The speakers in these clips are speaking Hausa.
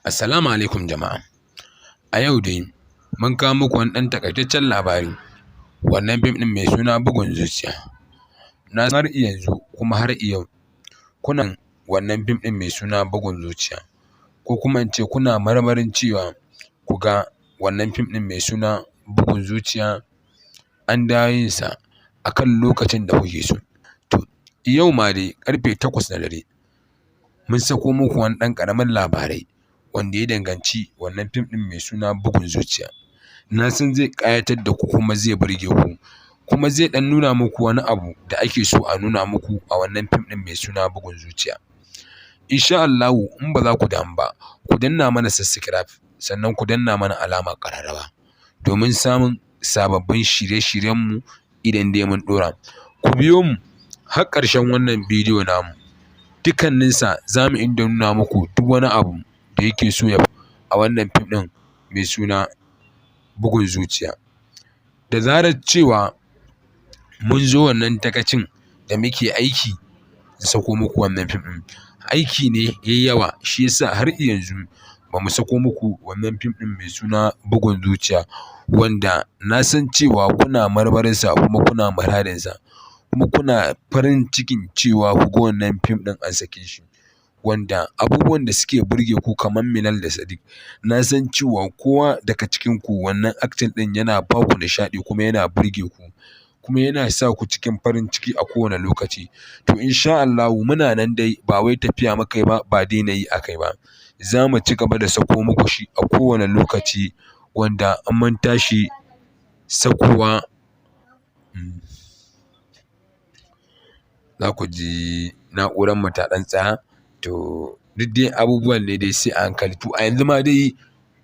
Assalamu alaikum jama'a. A yau dai mun kawo muku wani ɗan takaitaccen labari. Wannan fim ɗin mai suna bugun zuciya. Na har yanzu kuma har yau kuna wannan fim ɗin mai suna bugun zuciya, ko kuma in ce kuna marmarin cewa ku ga wannan fim ɗin mai suna bugun zuciya an dawo yin sa akan lokacin da kuke so. To yau ma dai ƙarfe 8 na dare mun sako muku wani ɗan ƙaramin labarai wanda ya danganci wannan fim ɗin mai suna bugun zuciya. Na san zai ƙayatar da ku kuma zai burge ku, kuma zai ɗan nuna muku wani abu da ake so a nuna muku a wannan fim ɗin mai suna bugun zuciya. Insha Allahu in ba za ku damu ba, ku danna mana subscribe sannan ku danna mana alamar ƙararrawa domin samun sababbin shirye-shiryenmu idan dai mun ɗora. Ku biyo mu har ƙarshen wannan bidiyo namu. Dukkaninsa za mu inda nuna muku duk wani abu da yake so ya a wannan fim ɗin mai suna bugun zuciya. Da zarar cewa mun zo wannan takacin da muke aiki da sako muku wannan fim ɗin, aiki ne yayi yawa, shi yasa har yanzu ba mu sako muku wannan fim ɗin mai suna bugun zuciya, wanda na san cewa kuna marmarinsa kuma kuna muradinsa kuma kuna farin cikin cewa ku ga wannan fim ɗin an sake shi. Wanda abubuwan da suke burge ku kamar Minal da Sadiq, na san cewa kowa daga cikin ku wannan acting ɗin yana ba ku nishaɗi kuma yana burge ku kuma yana sa ku cikin farin ciki a kowane lokaci. To insha Allahu muna nan dai, ba wai tafiya muka yi ba, ba daina yi akai ba. Za mu ci gaba da sako muku shi a kowane lokaci, wanda an mun tashi sakowa za ku ji na'urar mu ta ɗan tsaya. To duk dai abubuwan ne dai sai a hankali. To a yanzu ma dai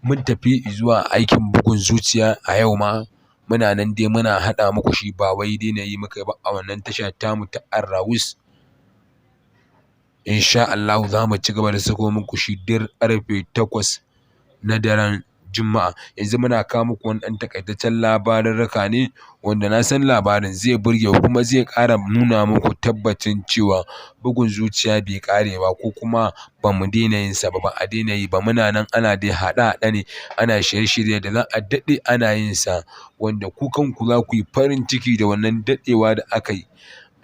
mun tafi zuwa aikin bugun zuciya. A yau ma muna nan dai muna haɗa muku shi, ba wai daina yi muka yi ba a wannan tasha tamu ta Arrawus. Insha Allahu za mu ci gaba da sako muku shi duk ƙarfe 8 na daren Juma'a. Yanzu muna kawo muku wani ɗan takaitaccen labarurruka ne wanda na san labarin zai burge ku kuma zai ƙara nuna muku tabbacin cewa bugun zuciya bai ƙare ba, ko kuma ba mu daina yin sa ba, ba a daina yi ba. Muna nan ana dai haɗe-haɗe ne, ana shirye-shirye da za a daɗe ana yin sa, wanda ku kanku za ku yi farin ciki da wannan daɗewa da aka yi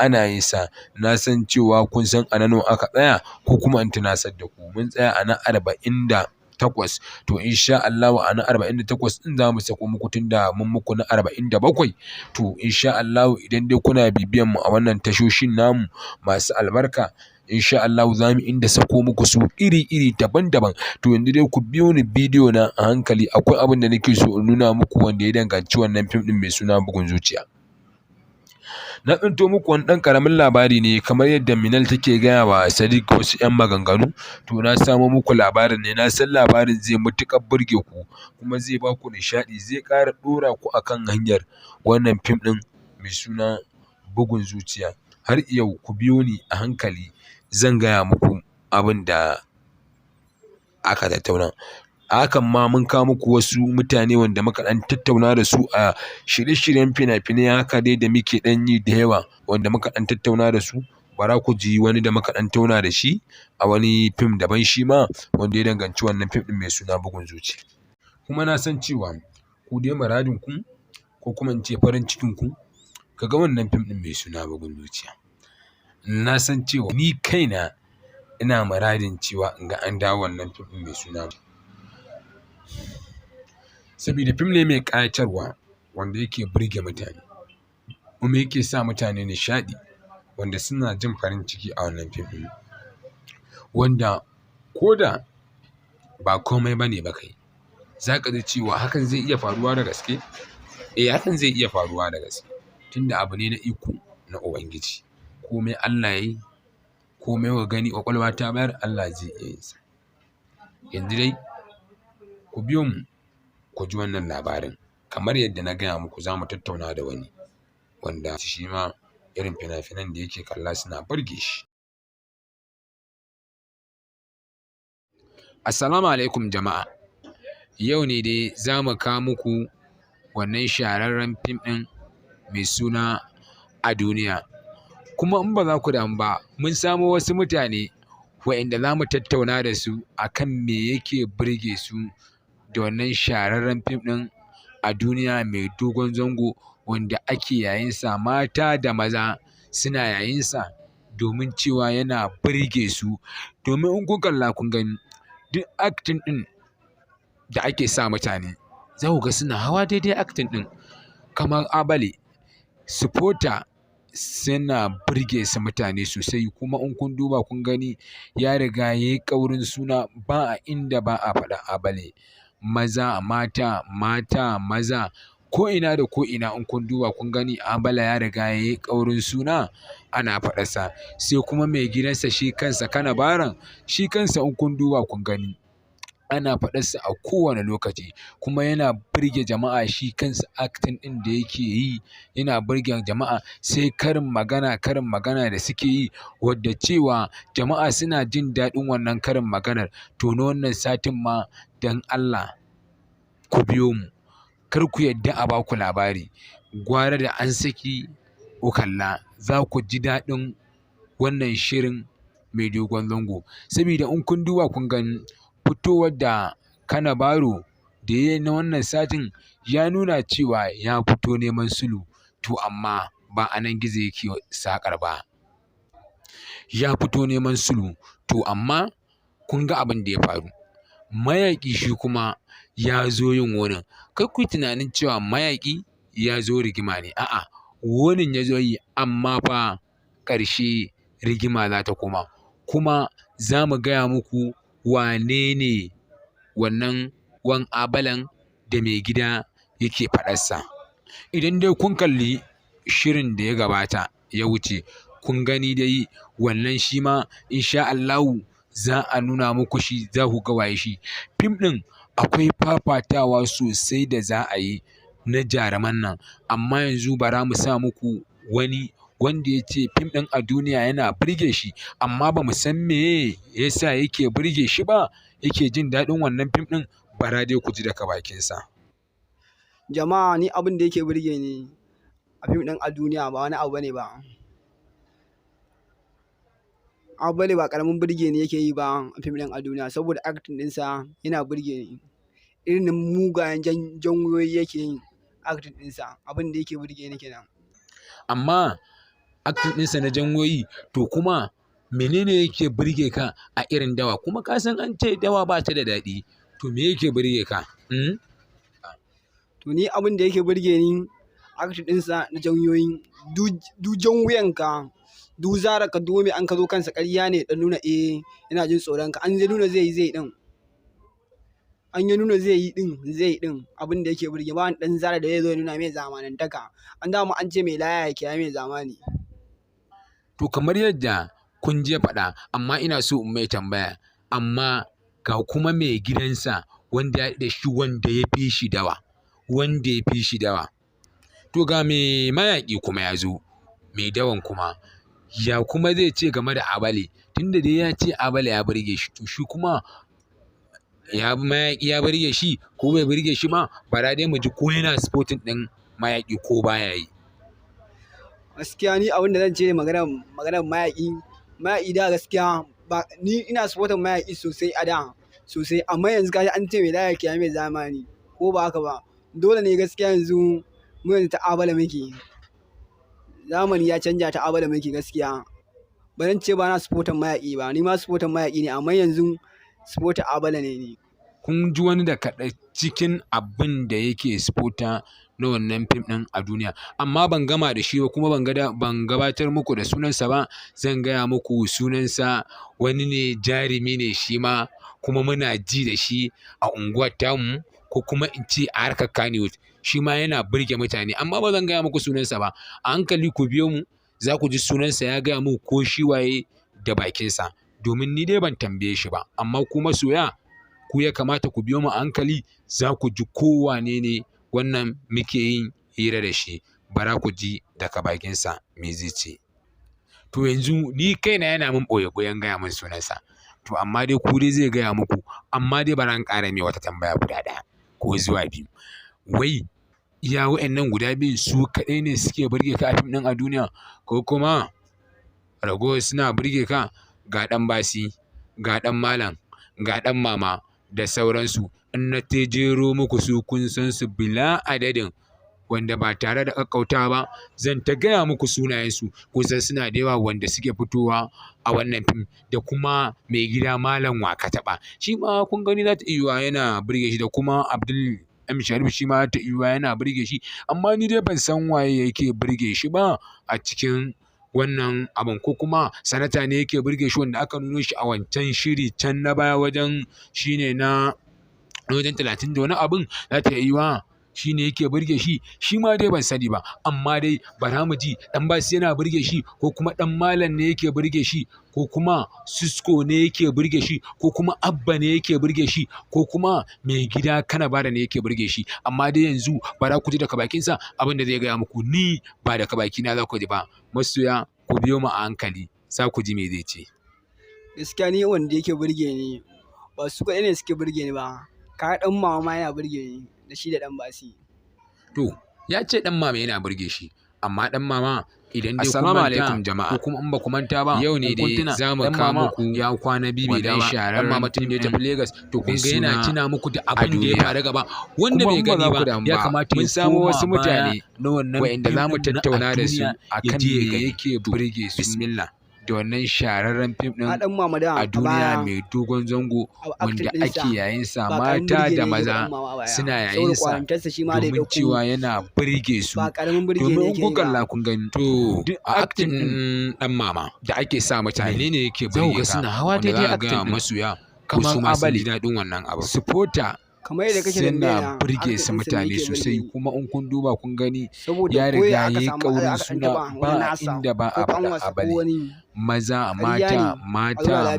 ana yin sa. Na san cewa kun san a na nawa aka tsaya, ko kuma in tunasar da ku mun tsaya a na 48. To insha Allahu a na 48 ɗin za mu sako muku, tunda mun muku na 47. To insha Allahu idan dai kuna bibiyan mu a wannan tashoshin namu masu albarka, insha Allahu za mu inda sako muku su iri-iri daban-daban. To yanzu dai ku biyo ni bidiyo na a hankali, akwai abin da nake so in nuna muku wanda ya danganci wannan fim ɗin mai suna bugun zuciya. Na tsinto muku wani ɗan ƙaramin labari ne, kamar yadda Minal take gaya wa Sadiq wasu 'yan maganganu. To na samo muku labarin ne, na san labarin zai matuƙar burge ku kuma zai ba ku nishaɗi, zai ƙara ɗora ku akan hanyar wannan fim ɗin mai suna bugun zuciya. Har yau ku biyo ni a hankali, zan gaya muku abin da aka tattauna. Hakan ma mun kawo muku wasu mutane wanda muka ɗan tattauna da su a shirye-shiryen fina-finai haka dai da muke ɗan yi da yawa, wanda muka ɗan tattauna da su. Bara ku ji wani da muka ɗan tauna da shi a wani fim daban shi ma, wanda ya danganci wannan fim ɗin mai suna bugun zuciya. Kuma na san cewa ku dai muradin ku, ko kuma in ce farin cikin ku, ka ga wannan fim ɗin mai suna bugun zuciya. Na san cewa ni kaina ina muradin cewa in ga an dawo wannan fim ɗin mai suna, saboda fim ne mai ƙayatarwa wanda yake burge mutane kuma yake sa mutane nishaɗi, wanda suna jin farin ciki a wannan fim ɗin. Wanda ko da ba komai bane ba kai, za ka ji cewa hakan zai iya faruwa da gaske. Eh, hakan zai iya faruwa da gaske, tunda abu ne na iko na Ubangiji. Komai Allah yayi, komai kuka gani ƙwaƙwalwa ta bayar, Allah zai iya yin sa. Yanzu dai ku biyo mu ku ji wannan labarin. Kamar yadda na gaya muku, za mu tattauna da wani wanda shi ma irin fina-finan da yake kalla suna burge shi. Assalamu alaikum jama'a. Yau ne dai za mu kawo muku wannan shahararren fim ɗin mai suna A Duniya. Kuma in ba za ku damu ba, mun samo wasu mutane wa'inda za mu tattauna da su akan me yake burge su da wannan shahararren fim ɗin a duniya mai dogon zango wanda ake yayinsa, mata da maza suna yayinsa domin cewa yana burge su. Domin in kun kalla kun gani duk acting ɗin da ake sa mutane za ku ga suna hawa daidai acting ɗin. Kamar Abale, Supporter suna burge su mutane sosai, kuma in kun duba kun gani ya riga ya yi ƙaurin suna, ba a inda ba a faɗa Abale. Maza, mata, mata, maza, ko'ina da ko'ina in kun duba kun gani Abale ya riga ya yi ƙaurin suna ana faɗarsa. Sai kuma mai gidansa shi kansa Kanabaran, shi kansa in kun duba kun gani ana faɗarsa a kowane lokaci, kuma yana burge jama'a. Shi kansa acting ɗin da yake yi yana burge jama'a. Sai karin magana da suke yi wadda cewa jama'a suna jin daɗin wannan karin maganar. To na wannan satin ma don Allah ku biyo mu, kar ku yadda a baku labari, gwara da an saki ku kalla, za ku ji daɗin wannan shirin mai dogon zango. Saboda in kun duba kun gani fitowar da Kanabaro da ya yi na wannan satin ya nuna cewa ya fito neman sulhu, to amma ba a nan gizo yake saƙar ba. Ya fito neman sulhu, to amma kun ga abin da ya faru. Mayaƙi shi kuma ya zo yin wurin. Kar ku yi tunanin cewa mayaƙi ya zo rigima ne, a'a, wurin ya zo yi, amma fa ƙarshe rigima za ta koma. Kuma za mu gaya muku wane ne wannan wan Abalan da mai gida yake faɗarsa. Idan dai kun kalli shirin da ya gabata ya wuce, kun gani dai wannan shi ma in sha Allahu za a nuna muku shi, za ku ga waye shi. Fim ɗin akwai fafatawa sosai da za a yi na jaruman nan, amma yanzu bara mu sa muku wani wanda ya ce fim ɗin a duniya yana burge shi, amma ba mu san me yasa yake burge shi ba, yake jin daɗin wannan fim ɗin. Bara dai ku ji daga bakinsa. Jama'a, ni abin da yake burge ni a fim ɗin a duniya ba wani abu bane ba. Abale ba ƙaramin burge ni yake yi ba a fim ɗin a duniya, saboda acting ɗinsa yana burge ni. Irin mugayen janyoyi yake yin acting ɗinsa, abin da yake burge ni kenan. Amma acting ɗinsa na janyoyi, to kuma menene yake burge ka a irin dawa? Kuma ka san an ce dawa ba ta da daɗi, to me yake burge ka? To ni abin da yake burge ni acting ɗinsa na janyoyi, du jan wuyanka, du zara ka dome an ka zo kansa ƙarya ne dan nuna yana jin tsoron ka. An nuna zai yi ɗin. An yi nuna zai yi ɗin abin da yake burge, ba wani ɗan zara da zai zo ya nuna mai zamanantaka. An dama an ce mai laya ya kiyaye mai zamani. To kamar yadda kun je faɗa, amma ina so in mai tambaya, amma ga kuma mai gidansa wanda ya da shi, wanda ya fi shi dawa. To ga mai mayaƙi kuma ya zo, mai dawan kuma ya kuma zai ce game da Abale, tunda dai ya ce Abale ya burge shi, to shi kuma mayaƙi ya burge shi ko bai burge shi ba? Bara dai mu ji ko yana supporting ɗin mayaƙi ko baya yi. Gaskiya ni abin da zan ce maganar mayaƙi da gaskiya ba, ni ina supporting mayaƙi sosai a da sosai, amma yanzu kaji an ce mai laya kiyaye mai zamani, ko ba haka ba? Dole ne gaskiya yanzu mu yanzu ta Abale muke. Zamani ya canja, ta Abale muke gaskiya. Ba zan ce ba na supporting mayaƙi ba, ni ma supporting mayaƙi ne, amma yanzu supporting Abale ne ni. Kun ji wani da kaɗai cikin abin da yake supporter na wannan fim ɗin a duniya, amma ban gama da shi ba, kuma ban gabatar muku da sunansa ba. Zan gaya muku sunansa. Wani ne, jarumi ne shi ma, kuma muna ji da shi a unguwar tamu, ko kuma in ce a harkar Kannywood. Shi ma yana burge mutane, amma ba zan gaya muku sunansa ba. A hankali ku biyo mu, za ku ji sunansa ya gaya muku ko shi waye da bakinsa, domin ni dai ban tambaye shi ba. Amma ku masoya, ku ya kamata ku biyo mu a hankali, za ku ji ko wane ne wannan muke yin hira da shi. Bara ku ji daga bakinsa me zai ce. To yanzu ni kaina yana min ɓoye-ɓoyen gaya min sunansa, to amma dai ku dai zai gaya muku. Amma dai bara in ƙara mai wata tambaya guda ɗaya ko zuwa biyu. Wai iya wa'annan guda biyun su kaɗai ne suke burge ka a fim ɗin a duniya, ko kuma ragowar suna burge ka? Ga ɗan basi, ga ɗan malam, ga ɗan mama da sauransu. In na jero muku su kun san su bila adadin, wanda ba tare da ƙaƙƙautawa ba zan ta gaya muku sunayensu. Kusan suna da yawa wanda suke fitowa a wannan fim, da kuma mai gida Malam Wakataɓa, shi ma kun gani za ta iya yana burge shi, da kuma Abdul M Sharif shi ma ta iya yana burge shi, amma ni dai ban san waye yake burge shi ba a cikin wannan abin, ko kuma sanata ne yake burge shi wanda aka nuno shi a wancan shiri can na baya wajen shine na wajen 30 da wani abin, za ta iya shi ne yake burge shi, shi ma dai ban sani ba. Amma dai bara mu ji ɗan basi yana burge shi, ko kuma ɗan malam ne yake burge shi, ko kuma Sisko ne yake burge shi, ko kuma Abba ne yake burge shi, ko kuma mai gida Kanabara ne yake burge shi. Amma dai yanzu bara ku ji daga bakinsa abin da zai gaya muku, ni ba daga bakina za ku ji ba. Masoya ku biyo mu a hankali, za ku ji me zai ce. Gaskiya ni wanda yake burge ni ba su kaɗai ne suke burge ni ba, ka ɗan mama ma yana burge ni da shi da ɗan basi. To ya ce ɗan mama yana burge shi, amma ɗan mama idan dai kuma alaikum jama'a, ko kuma in ba ku manta ba, yau ne dai za mu kawo muku ya kwana bibi da sharar mutum da ya tafi Lagos. To kun ga yana tuna muku da abin da ya faru gaba, wanda bai gani ba ya kamata mun samo wasu mutane na wannan wa'inda za mu tattauna da su akan me yake burge su. Bismillah. Da wannan shahararren fim ɗin a duniya mai dogon zango, wanda ake yayin sa, mata da maza suna yayin sa, domin cewa yana burge su. Domin kun kalla kun gani, to acting ɗin ɗan mama da ake sa mutane ne yake burge ka, suna hawa daidai acting masoya kamar su ma sun ji daɗin wannan abu. Supporter suna burge su mutane sosai, kuma in kun duba kun gani ya riga ya yi ƙaurin suna, ba inda ba a faɗa Abale. Maza mata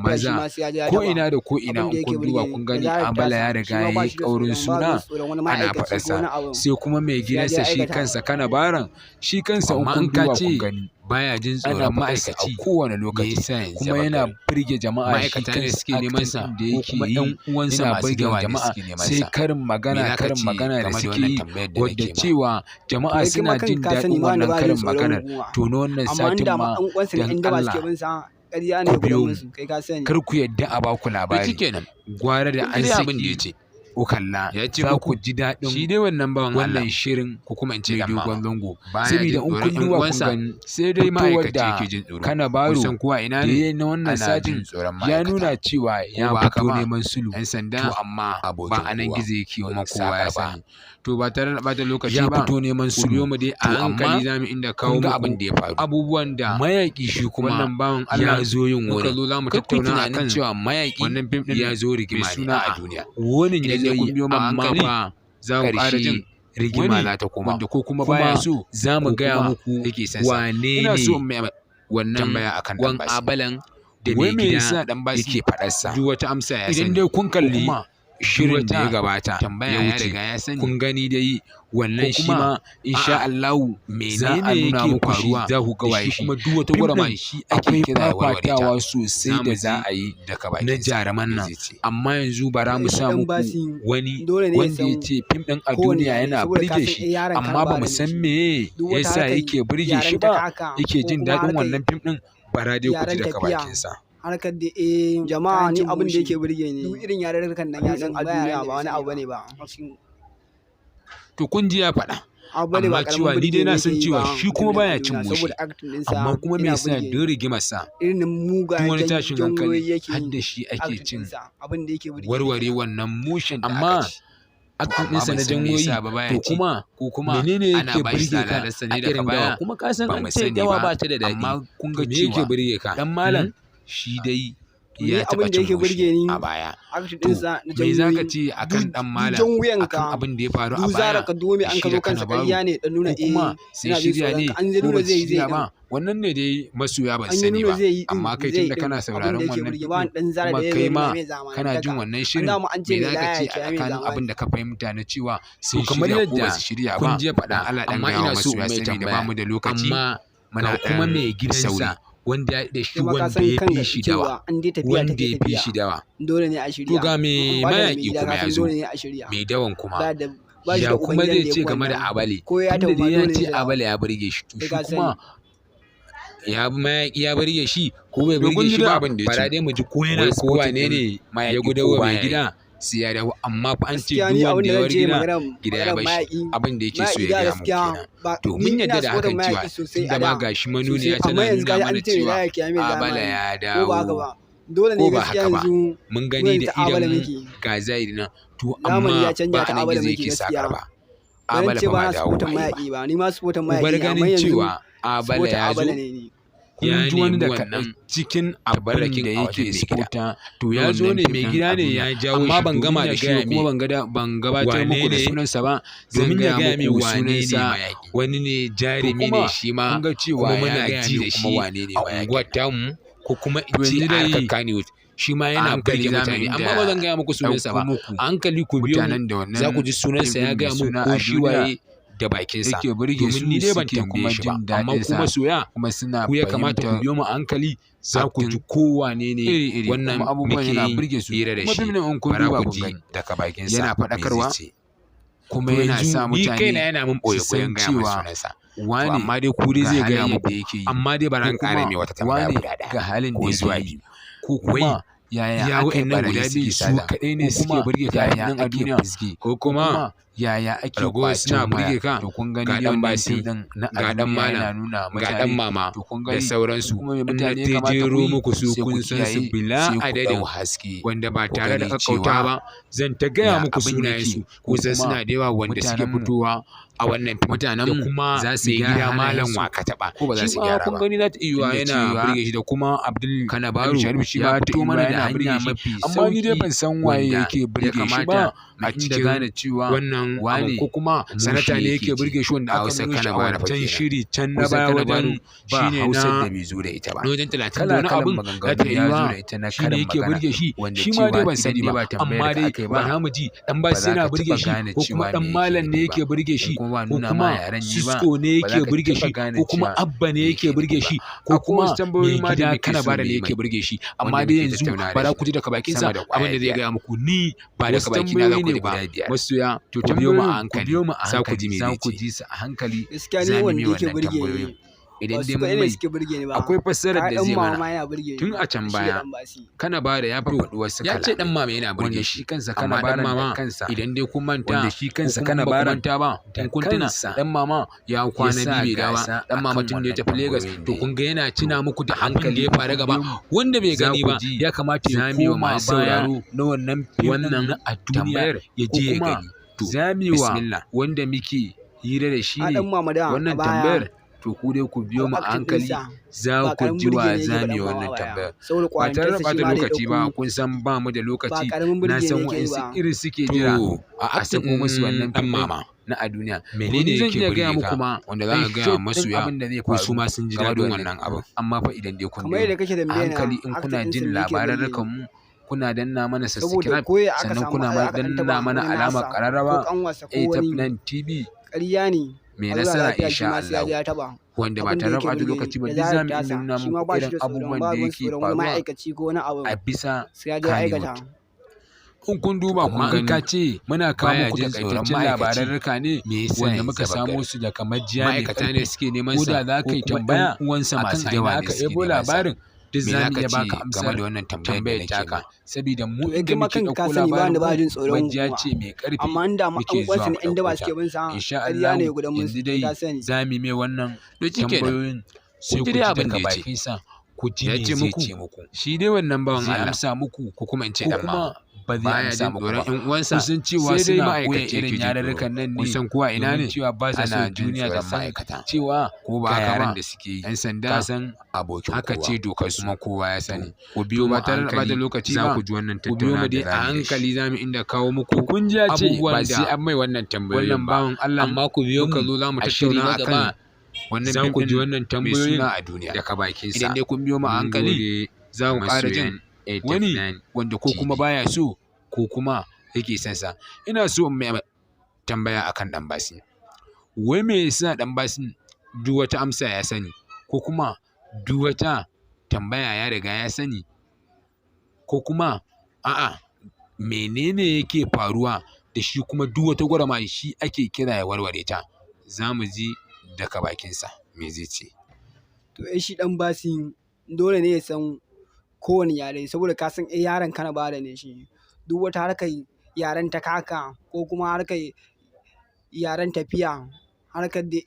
maza ko ina da ko ina in kun duba kun gani Abala ya riga ya yi ƙaurin suna, ana faɗarsa. Sai kuma mai gidansa shi kansa Kanabaran, shi kansa in kun duba kun gani baya jin tsoron ma'aikaci a kowane lokaci, kuma yana burge jama'a. Ma'aikata ne suke neman sa, ko kuma ɗan uwansa masu yawa ne suke neman sa. Sai karin magana da suke yi, wadda cewa jama'a suna jin daɗin wannan karin maganar. To na wannan satin ma dan Allah ku biyo mu, kar ku yadda a baku labari, gwara da an abin da ya ce ku kalla, za ku ji daɗin shi dai wannan shirin, ko kuma in ce dogon zango. Saboda in kun duba kun gani, sai dai ma'aikaci yake jin tsoro. Kanabaro da ya na wannan satin ya nuna cewa ya fito neman sulhu, to amma ba a nan gizo yake wa kowa ya sani. To ba tare da ɓata lokaci ba, ya fito neman sulhu mu dai a hankali za mu inda kawo mu abin da ya faru, abubuwan da mayaƙi shi kuma wannan bawan Allah ya zo yin wani. Za mu tattauna akan cewa mayaƙi wannan fim ɗin ya zo rigima ne a duniya. Wani ne zai yi, amma ba za mu ƙara jin rigima za ta koma, ko kuma baya so za mu gaya muku wane ne wannan wan Abalan da mai gida yake faɗarsa. Duk wata amsa ya sani. Idan dai kun kalli shirin da ya gabata ya wuce, kun gani dai wannan shi ma insha Allahu za a nuna muku shi, za ku ga waye shi. Kuma duk wata gurama shi ake kira fafatawa sosai da za a yi na jaruman nan. Amma yanzu bara mu sa muku wani wanda ya ce fim ɗin a duniya yana burge shi, amma ba mu san me yasa yake burge shi ba, yake jin daɗin wannan fim ɗin. Bara dai ku ji daga bakinsa. Harkar da jama'a ni abin da yake burge ni, duk irin yarurrukan nan ya san a duniya ba wani abu bane ba. To kun ji ya faɗa, amma cewa ni dai na san cewa shi kuma baya cin mushi, amma kuma me yasa don rigimarsa duk wani tashin hankali har da shi ake cin warware wannan mushin da aka ci. Aktin ɗinsa na janyoyi, to kuma menene yake burge ka a irin dawa? Kuma ka san an ce dawa ba ta da daɗi, amma kun ga cewa yake burge ka dan malam shi dai ya taɓa cin mushi a baya. To me za ka ce akan dan malam, akan abin da ya faru a baya? Shi da Kanabaru, ko kuma sai shirya ne ko ba shirya ba? Wannan ne dai masoya ban sani ba, amma kai tun da kana sauraron wannan kuma kai ma kana jin wannan shirin, me za ka ce a tsakanin abin da ka fahimta na cewa sun shirya ko ba su shirya ba? Amma ina so mai tambaya, ba mu da lokaci, muna kuma mai gidansa wanda ya shi wanda ya fi shi dawa, wanda ya fi shi dawa. To ga mai mayaƙi kuma ya zo, mai dawan kuma ya kuma zai ce game da Abale, tunda dai ya ce Abale ya burge shi, to shi kuma ya mayaƙi ya burge shi ko bai burge shi ba, bara dai mu ji ko yana ko wane ne ya gudawa mai gida sai ya dawo. Amma fa an ce duk wanda ya bar gida ya bar shi, abin da yake so ya gaya muku kenan. To mun yadda da hakan cewa tunda ma gashi manuniya tana nuna mana cewa Abala ya dawo ko ba haka ba, mun gani da idan ga zahiri nan. To amma ba a nan gizo yake sakar ba, Abala fa ba dawo ba. Bar ganin cewa Abala ya zo ya nemi wannan cikin abin da yake sifota, to ya zo ne mai gida ne ya jawo shi, amma ban gama da shi kuma ban gabatar muku da sunansa ba, domin ya gaya mai sunansa wani ne jarumi ne shi ma, kuma muna ji da shi a unguwar tamu ko kuma in ce a harkar Kannywood. Shi ma yana burge mutane, amma ba zan gaya muku sunansa ba. A hankali ku biyo mu za ku ji sunansa ya gaya muku ko shi waye da bakinsa, domin ni dai ban tambaye shi ba. Amma kuma soya ku ya kamata ku biyo mu a hankali za ku ji kowane ne wannan muke hira da shi. Bara ku ji daga bakinsa yana faɗakarwa kuma yana sa mutane ni kaina yana min ɓoye-ɓoyen gaya mai sunansa. Wani amma dai ku dai zai gaya muku, amma dai bara in ƙara mai wata tambaya guda ɗaya ko zuwa biyu. Ko kuma yaya wa'annan guda biyu su kaɗai ne suke burge ka nan a duniya, ko kuma yaya ake suna burge ka? To kun gani ga ɗan basi, ga ɗan malam, ga ɗan mama da sauransu. In na jero muku su kun san su bila adadin wanda ba tare da kakkauta ba zan ta gaya muku sunayensu. Kusan suna da yawa wanda suke fitowa a wannan mutanen kuma za su gida malam wa ka taɓa ko ba za su gyara ba. Kun gani za ta iya yana burge shi, da kuma Abdul Kanabaru shi ba ta mana da hanya mafi sauki, amma ni dai ban san waye yake burge shi ba a cikin gane cewa wannan wani ko kuma sanata ne yake burge shi wanda aka nuna shi a wancan shiri can na baya wajen shine na da bai zo da ita ba wajen 30 da wani abin za ta iya shi ne yake burge shi, shi ma dai ban sani ba. Amma dai ba mu ji dan Basi yana burge shi ko kuma dan Malam ne yake burge shi ko kuma Cisco ne yake burge shi ko kuma Abba ne yake burge shi ko kuma mai gida Kanabara ne yake burge shi. Amma dai yanzu ba za ku ji daga bakinsa abin da zai gaya muku, ni ba daga bakina za ku ji ba. Masoya to ta biyo mu a hankali za ku ji me zai ce a hankali. Gaskiya ne wanda yake burge ni idan dai mun mai akwai fassarar da zai mana tun a can baya. Kanabara ya faɗi wasu kala, ya ce dan mama yana burge shi kansa. Kanabara da kansa idan dai kun manta, wanda shi kansa Kanabara ba in kun tuna dan mama ya kwana biyu bai dawa. Dan mama tun da ya tafi Lagos, to kun ga yana cina muku da hankali ya fara gaba. Wanda bai gani ba ya kamata ya koma baya na wannan wannan a duniyar ya je ya gani. To bismillah, wanda muke hira da shi ne wannan tambayar. To ku dai ku biyo mu a hankali za ku ji wa za mu yi wannan tambayar ba tare da ɓata lokaci ba. Kun san ba mu da lokaci, na san wa'insu iri suke jira a sako musu wannan dan mama na a duniya. Menene yake burge ka wanda za ka gaya masu ya ko su ma sun ji daɗin wannan abin? Amma fa idan dai kun biyo a hankali, in kuna jin labararrakan mu kuna danna mana subscribe, sannan kuna danna mana alamar ƙararrawa A-Top9 TV mai nasara insha Allah, wanda ba tare da lokaci ba duk zamu iya nuna muku irin abubuwan da yake faruwa a bisa Kannywood. In kun duba kun gani ka ce muna kawo muku takaitaccen labararraka ne wanda muka samo su daga majiya ma'aikata ne suke neman sa, ko da za ka yi tambaya uwansa masu yawa aka ebo labarin duk za mu iya baka amsa game da wannan tambayar taka, saboda mu inda muke ɗauko labarin majiya ce mai ƙarfi muke zuwa mu ɗauko ta. Insha Allah yanzu dai za mu yi mai wannan tambayoyin sai ku ji daga bakinsa ku ji me zai ce muku. Shi dai wannan bawan Allah amsa muku ko kuma in ce dan ma ba zai amsa muku ba. Ƴan uwansa sun cewa suna koya irin yarurrukan nan ne, kun san kuwa ina ne cewa ba sa so duniya ta san cewa ko ba haka ba da suke yi. Yan sanda san abokin kowa, haka ce dokar su kuma kowa ya sani. Ku biyo ba tare da lokaci ba, ku ji wannan tattaunawa da a hankali za mu inda kawo muku. Kun ji ya ce ba sai an mai wannan tambayoyin ba, amma ku biyo mu zo za mu tattauna akan wannan za ku ji wannan tambayoyin a duniya daga bakinsa. Idan dai kun biyo mu a hankali za mu ƙara jin wani wanda ko kuma baya so ko kuma yake son sa. Ina so in mai tambaya akan Dan Basi. Wai me yasa Dan Basi duk wata amsa ya sani, ko kuma duk wata tambaya ya riga ya sani, ko kuma a'a menene yake faruwa da shi kuma duk wata gwarama shi ake kira ya warware ta? Za mu ji daga bakinsa me zai ce. To shi ɗan basi dole ne ya san kowane yare saboda ka san yaren Kanabara ne shi. Duk wata harkar yaren takaka ko kuma harkar yaren tafiya, harkar da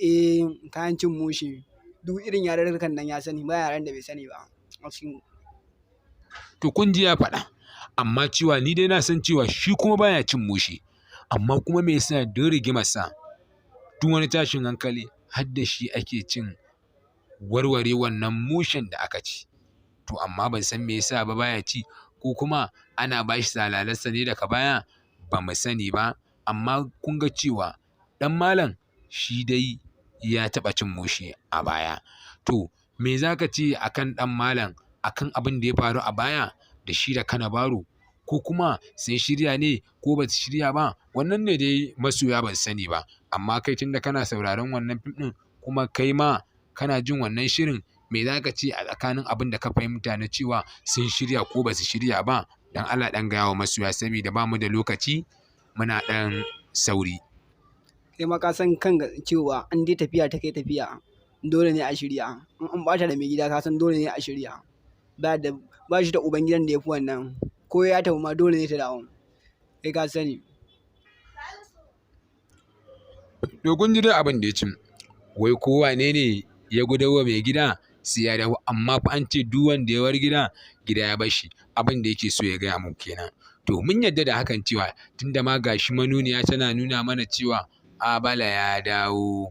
kayan cin mushe, duk irin yarurrukan nan ya sani, ba yaren da bai sani ba. To kun ji ya faɗa, amma cewa ni dai na san cewa shi kuma baya cin mushe, amma kuma me yasa don rigimarsa duk wani tashin hankali har da shi ake cin warware wannan mushen da aka ci. To amma ban san me yasa ba baya ci, ko kuma ana ba shi salalarsa ne daga baya, ba mu sani ba. Amma kun ga cewa ɗan malam shi dai ya taɓa cin mushe a baya. To me za ka ce akan ɗan malam, akan abin da ya faru a baya da shi da Kanabaru, ko kuma sun shirya ne ko ba su shirya ba? Wannan ne dai masoya ban sani ba. Amma kai tunda kana sauraron wannan fim ɗin kuma kai ma kana jin wannan shirin, me za ka ce a tsakanin abin da ka fahimta na cewa sun shirya ko ba su shirya ba? Dan Allah ɗan gaya wa masoya saboda ba mu da lokaci, muna ɗan sauri. Kai ma ka san kan cewa an dai tafiya ta kai tafiya, dole ne a shirya. In an ɓata da mai gida ka san dole ne a shirya. Ba shi da ubangidan da ya fi wannan, ko ya tafi ma dole ne ta dawo. Kai ka sani. To kun ji dai abin da ya ci, wai ko wane ne ya gudawa mai gida sai ya dawo, amma fa an ce duk wanda ya bar gida, gida ya bar shi. Abin da yake so ya gaya mu kenan. To mun yarda da hakan cewa tunda ma gashi manuniya tana nuna mana cewa Abala ya dawo,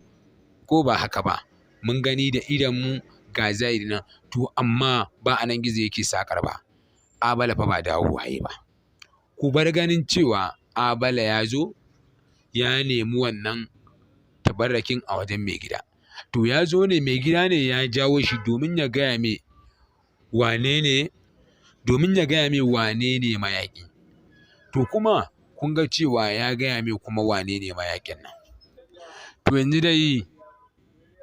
ko ba haka ba, mun gani da idonmu ga zahiri nan. To amma ba a nan gizo yake sakar ba. Abala fa ba dawo waye ba. Ku bar ganin cewa Abala ya zo ya nemi wannan tabarrakin a wajen mai gida. To ya zo ne, mai gida ne ya jawo shi domin ya gaya me wane ne, mayaƙi. To kuma kun ga cewa ya gaya me kuma wane ne mayaƙin nan. To yanzu dai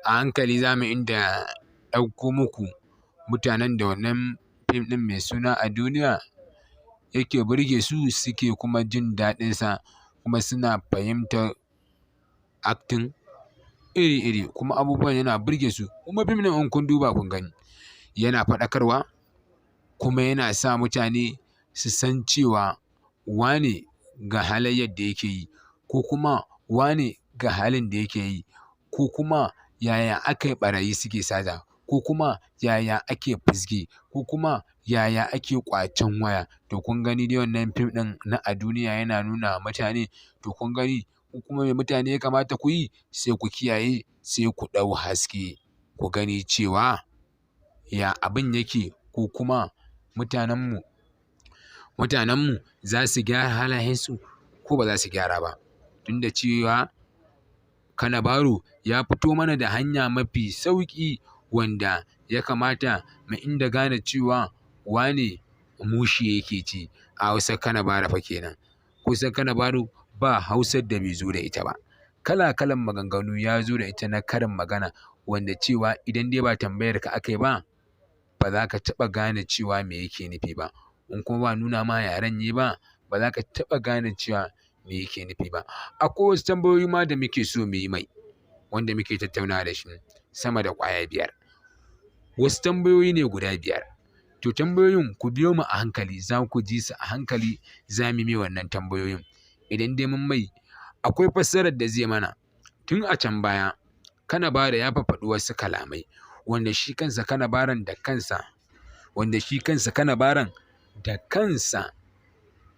a hankali za mu inda ɗauko muku mutanen da wannan fim ɗin mai suna A Duniya yake burge su, suke kuma jin daɗinsa, kuma suna fahimtar acting iri-iri, kuma abubuwan yana burge su. Kuma fim ɗin in kun duba kun gani yana faɗakarwa, kuma yana sa mutane su san cewa wane ga halayyar da yake yi, ko kuma wane ga halin da yake yi, ko kuma yaya aka yi ɓarayi suke sata, ko kuma yaya ake fizge, ko kuma yaya ake ƙwacen waya. To kun gani dai wannan fim ɗin na A Duniya yana nuna wa mutane. To kun gani, ko kuma me mutane ya kamata ku yi? Sai ku kiyaye, sai ku ɗau haske, ku gani cewa ya abin yake, ko kuma mutanenmu za su gyara halayensu ko ba za su gyara ba. Tunda cewa Kanabaru ya fito mana da hanya mafi sauƙi wanda ya kamata mu inda gane cewa wane mushe yake ci a Hausar Kanabara fa kenan. Kusan Kanabaru ba Hausar da bai zo da ita ba. Kala-kalan maganganu ya zo da ita na karin magana, wanda cewa idan dai ba tambayar ka aka yi ba, ba za ka taɓa gane cewa me yake nufi ba. In kuma ba nuna ma yaren ne ba, ba za ka taɓa gane cewa me yake nufi ba. Akwai wasu tambayoyi ma da muke so mu yi mai, wanda muke tattaunawa da shi sama da ƙwaya 5. Wasu tambayoyi ne guda 5. To tambayoyin ku biyo mu a hankali, za ku ji su a hankali, za mu yi mai wannan tambayoyin. Idan dai mun mai, akwai fassarar da zai mana. Tun a can baya Kanabara ya faɗi wasu kalamai, wanda shi kansa Kanabaran da kansa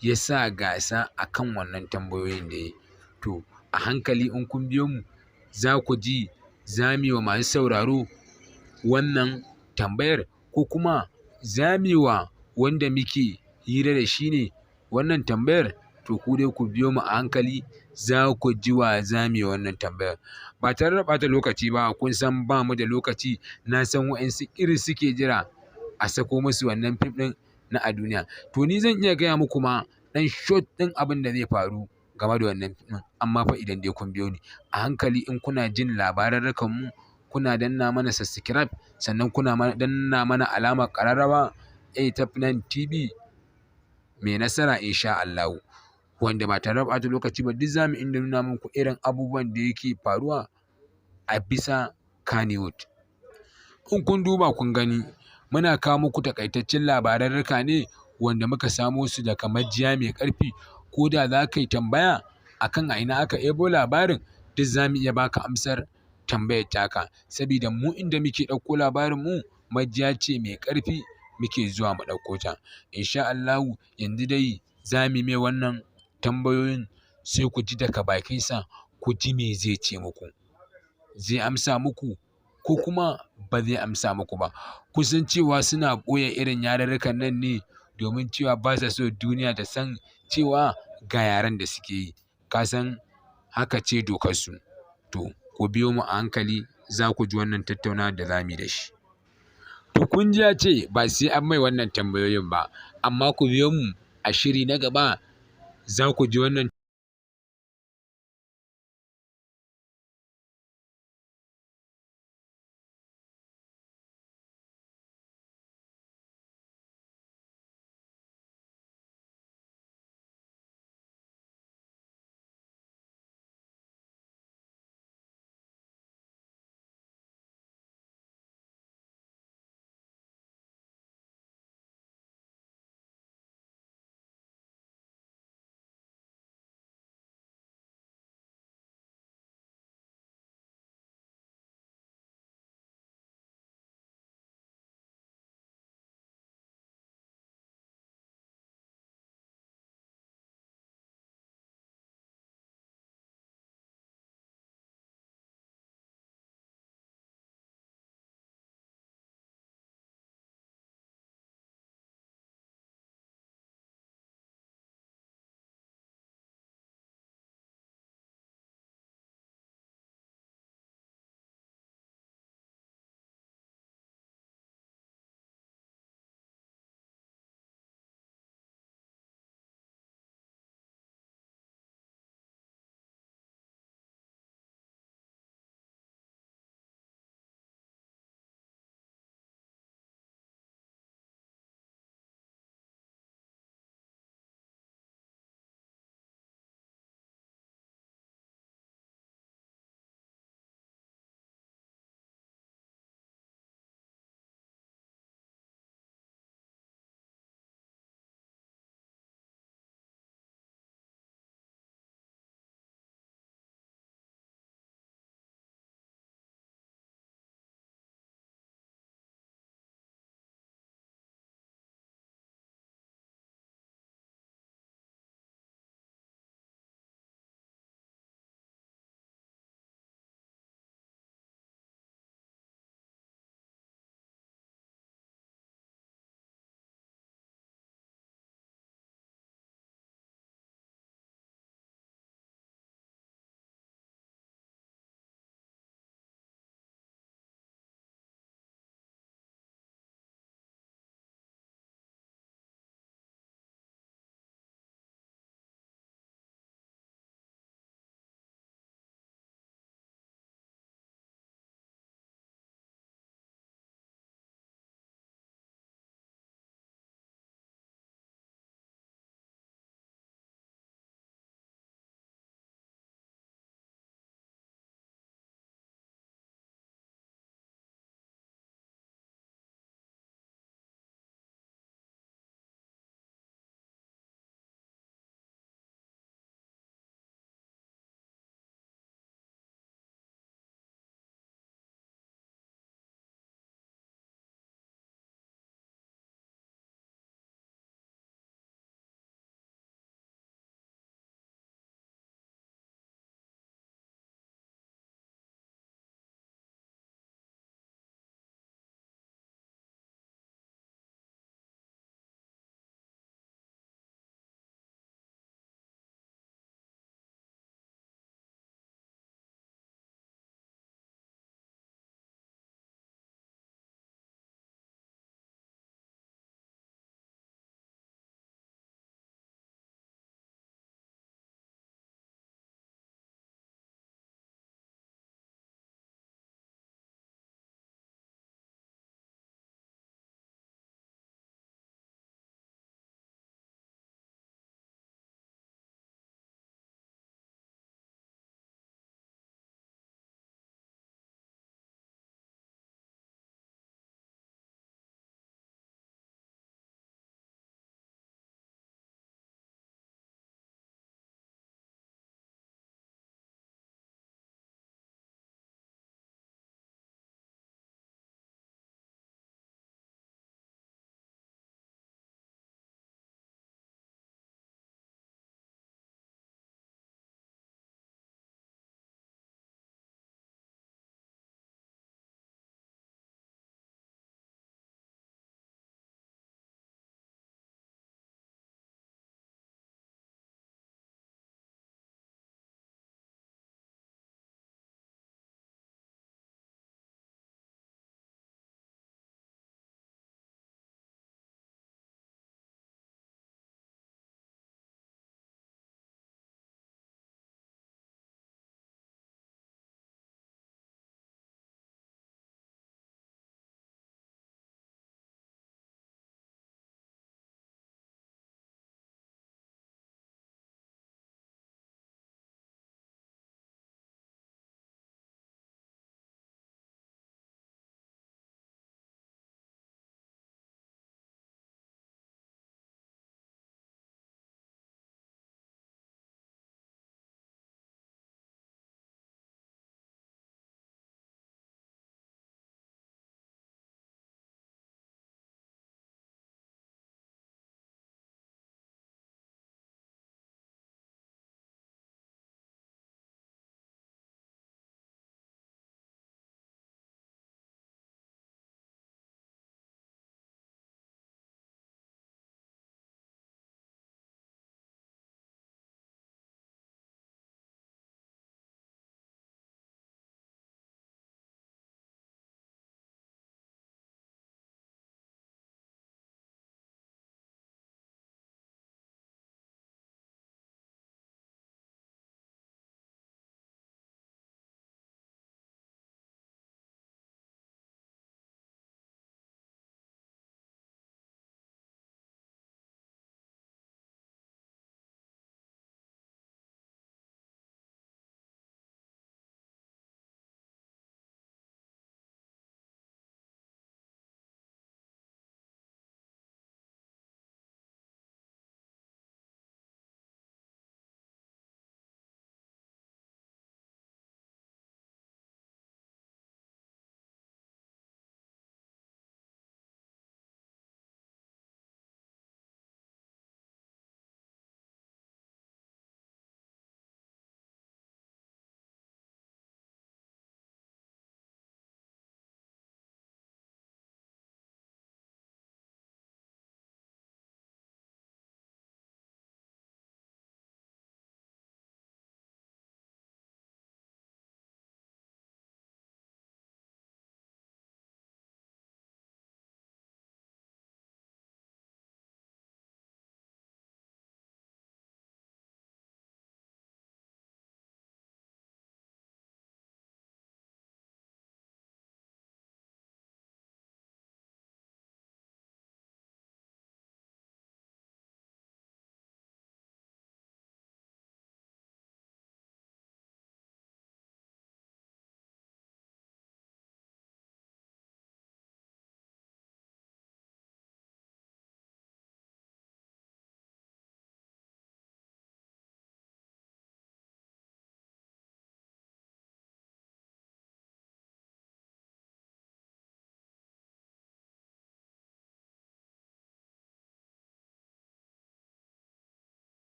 ya sa gasa a kan wannan tambayoyin da ya yi. To a hankali in kun biyo mu, za ku ji za mu yi wa masu sauraro wannan tambayar, ko kuma za mu yi wa wanda muke hira da shi ne wannan tambayar. To ku dai ku biyo mu a hankali, za ku ji wa za mu yi wannan tambayar. Ba tare da ɓata lokaci ba, kun san ba mu da lokaci. Na san waɗansu iri suke jira a sako musu wannan fim ɗin na A Duniya. To ni zan iya gaya muku ma ɗan short ɗin abin da zai faru game da wannan fim ɗin, amma fa idan dai kun biyo ni a hankali, in kuna jin labarurrukan mu, kuna danna mana subscribe, sannan kuna danna mana alamar ƙararrawa A-Top9 TV mai nasara insha Allahu, wanda ba tare da ɓata lokaci ba, duk za mu inda nuna muku irin abubuwan da yake faruwa a bisa Kannywood. In kun duba kun gani muna kawo muku takaitaccen labarurruka ne wanda muka samo su daga majiya mai ƙarfi. Ko da za ka yi tambaya akan a ina aka ɗebo labarin, duk za mu iya baka amsar tambayar taka. Sabida mu inda muke ɗauko labarin mu majiya ce mai ƙarfi muke zuwa mu ɗauko ta. In sha Allahu yanzu dai za mu yi mai wannan tambayoyin sai ku ji daga bakinsa ku ji me zai ce muku. Zai amsa muku ko kuma ba zai amsa muku ba. Kun san cewa suna ɓoye irin yarurrukan nan ne domin cewa ba sa so duniya ta san cewa ga yaren da suke yi. Ka san haka ce dokarsu. To ku biyo mu a hankali za ku ji wannan tattaunawar da za mu yi da shi. To kun ji ya ce ba sai an mai wannan tambayoyin ba, amma ku biyo mu a shiri na gaba za ku ji wannan